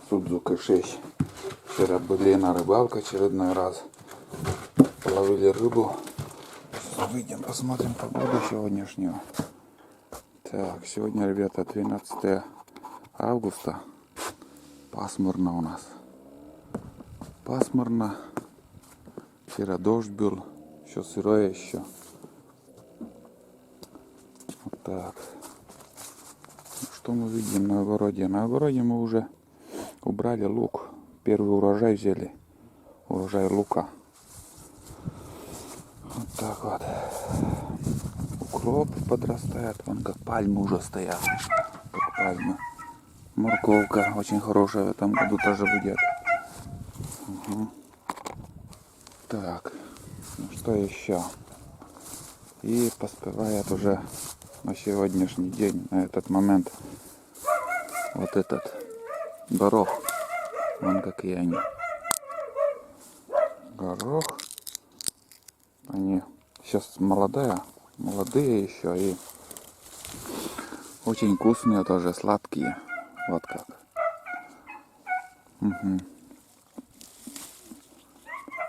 Судзука 6. Вчера были на рыбалке очередной раз. Половили рыбу. Сейчас выйдем, посмотрим погоду сегодняшнюю. Так, сегодня, ребята, 12 августа. Пасмурно у нас. Пасмурно. Вчера дождь был. Еще сырое еще. Вот так. Что мы видим на огороде? На огороде мы уже убрали лук. Первый урожай взяли. Урожай лука. Вот так вот. Укроп подрастает. Вон как пальмы уже стоят. Как пальмы. Морковка очень хорошая в этом году тоже будет. Угу. Так. Ну что еще? И поспевает уже на сегодняшний день, на этот момент, вот этот горох. Вон какие они. Горох. Они сейчас молодые еще и очень вкусные тоже, сладкие. Вот как. Угу.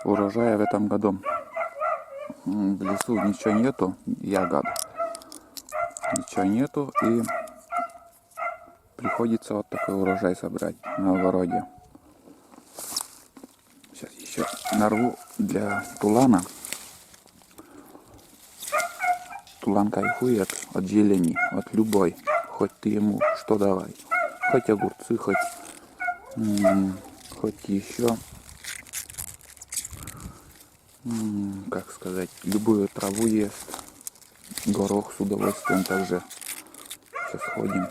Урожая в этом году в лесу ничего нету, ягод. Ничего нету, и приходится вот такой урожай собрать на огороде. Сейчас еще нарву для тулана. Тулан кайфует от зелени, от любой. Хоть ты ему что давай. Хоть огурцы, хоть еще, как сказать, любую траву ест. Горох с удовольствием также. Сейчас ходим.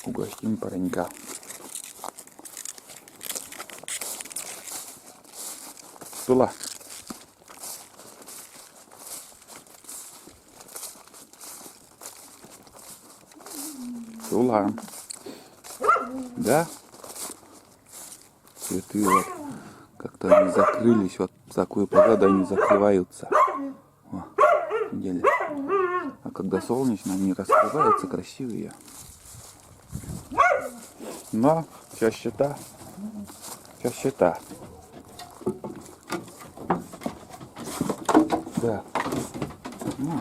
Угостим паренька. Тула. Тула. Да? Цветы вот как-то они закрылись. Вот в такую погоду они закрываются. О, видели? А когда солнечно, они раскрываются красивые. Но сейчас счета. Сейчас счета. Да. Ну.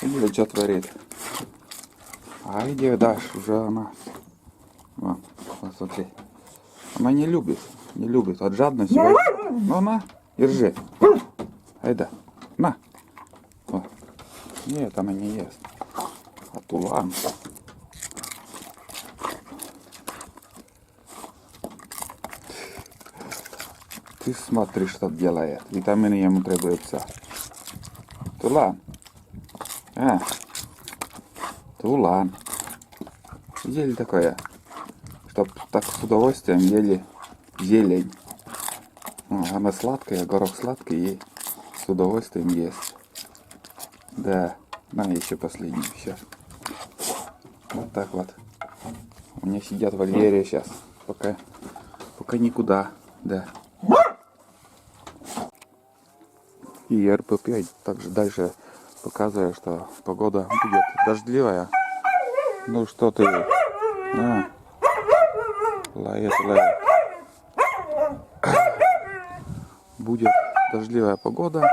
Видели, что творит? А иди дальше, уже она. О, посмотри. Она не любит. Не любит. От жадности. Ну на, держи. Айда. На. О. Нет, она не ест. А тулан. Ты смотри, что делает. Витамины ему требуются. Тулан. Тулан. Видели такое? Чтоб так с удовольствием ели зелень. Она сладкая, горох сладкий и с удовольствием есть. Да. На еще последний. Сейчас. Вот так вот. У меня сидят в вольере сейчас. Пока никуда. Да. И РП5 также дальше показывает, что погода будет дождливая. Ну что ты? Лает. Будет дождливая погода.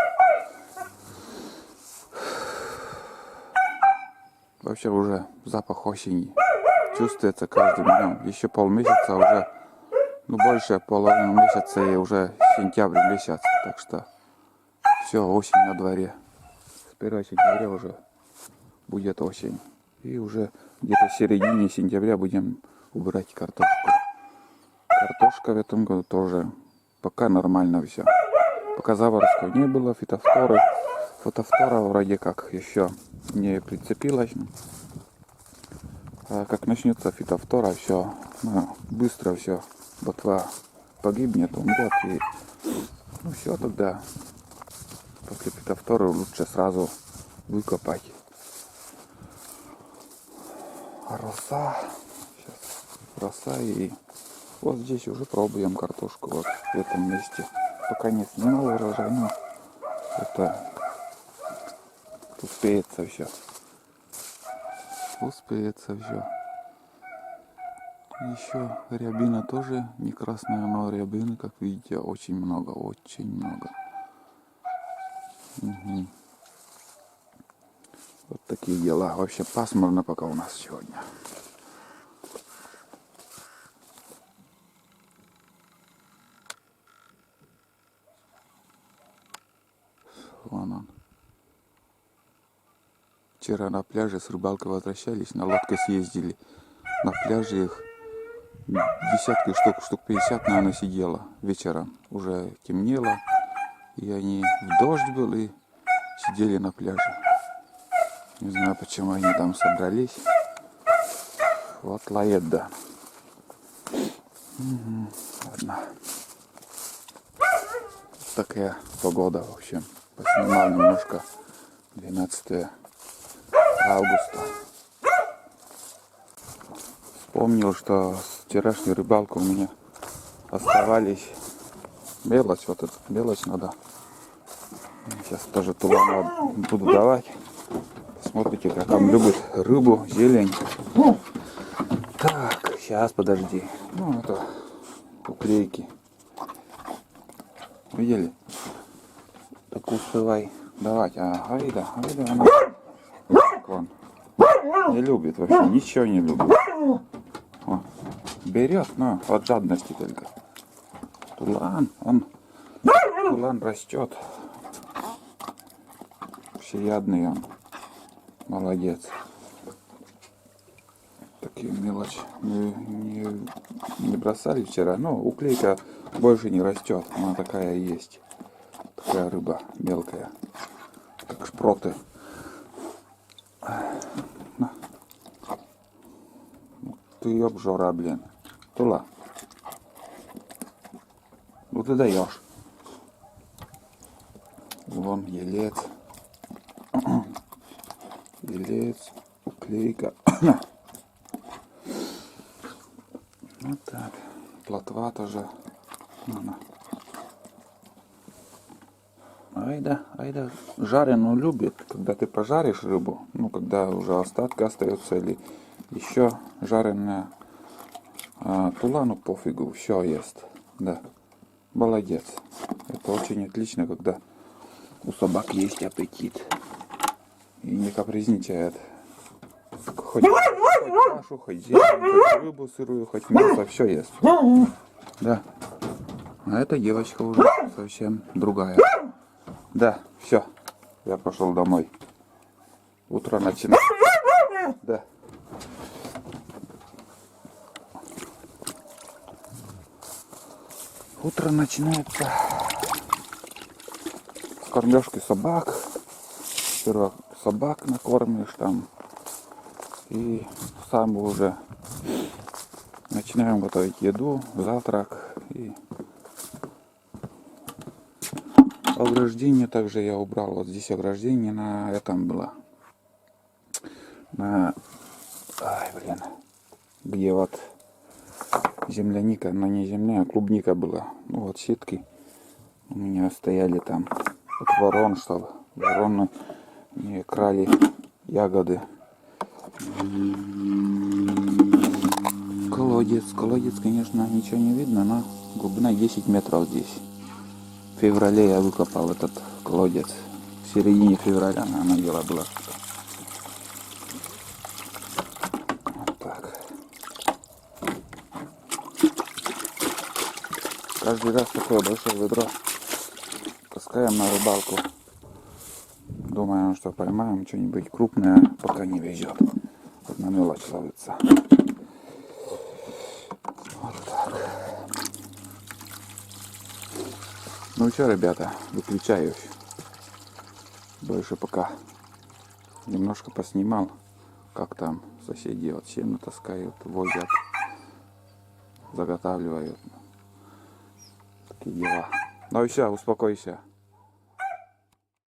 Вообще уже запах осени чувствуется каждым днем. Еще полмесяца уже, больше половины месяца и уже сентябрь месяц. Так что все, осень на дворе. С 1 сентября уже будет осень. И уже где-то в середине сентября будем убирать картошку. Картошка в этом году тоже пока нормально все. Пока заморозков не было, фитофтора вроде как еще не прицепилась. А как начнется фитофтора, все, быстро все, ботва погибнет, умрет. И все тогда. После фитофтора лучше сразу выкопать. Роса. Сейчас роса, и вот здесь уже пробуем картошку вот в этом месте. Пока не снимал урожай, но это успеется все. Успеется все. Еще рябина тоже не красная, но рябины, как видите, очень много, очень много. Угу. Вот такие дела. Вообще пасмурно пока у нас сегодня. Вон он. Вчера на пляже с рыбалкой возвращались, на лодке съездили. На пляже их десятки штук 50, наверное, сидело вечером. Уже темнело, и они в дождь был и сидели на пляже. Не знаю, почему они там собрались. Вот лает, да. Угу. Ладно. Такая погода, в общем. Поснимал немножко 12 августа. Вспомнил, что с вчерашней рыбалкой у меня оставались мелочь. Вот эту мелочь надо. Сейчас тоже тулан буду давать. Смотрите, как он любит рыбу, зелень. Так, сейчас подожди. Ну, это уклейки. Видели? Так успевай давать. Айда, она. Вон. Не любит вообще, ничего не любит. О, берет, но от жадности только. Тулан растет. Всеядный он. Молодец. Такие мелочи не бросали вчера. Но уклейка больше не растет. Она такая есть. Такая рыба мелкая. Как шпроты. На. Ты обжора, блин. Тула. Ну ты даешь. Вон елец. Елец. Уклейка. Вот так. Плотва тоже. Айда жареную любит, когда ты пожаришь рыбу, ну когда уже остатка остается или еще жареная, тулану пофигу, все ест, да, молодец. Это очень отлично, когда у собак есть аппетит и не капризничает. Хоть кашу, хоть зелень, хоть рыбу сырую, хоть мясо, все ест. Да. А эта девочка уже совсем другая. Да, все, я пошел домой. Утро начинается. Да. Утро начинается с кормежки собак. Сперва собак накормишь там. И сам уже начинаем готовить еду, завтрак. И ограждение также я убрал. Вот здесь ограждение на этом было. Где вот земляника, но не земля, а клубника была. Ну вот сетки у меня стояли там от ворон, чтобы вороны не крали ягоды. Колодец, конечно, ничего не видно, но глубина 10 метров здесь. В феврале я выкопал этот колодец. В середине февраля, наверное, дело было. Вот так. Каждый раз такое большое ведро таскаем на рыбалку. Думаем, что поймаем что-нибудь крупное, пока не везет. Вот на мелочь ловится. Вот так. Ну все, ребята, выключаюсь. Больше пока немножко поснимал, как там соседи вот сено таскают, возят, заготавливают. Такие дела. Ну и все, успокойся.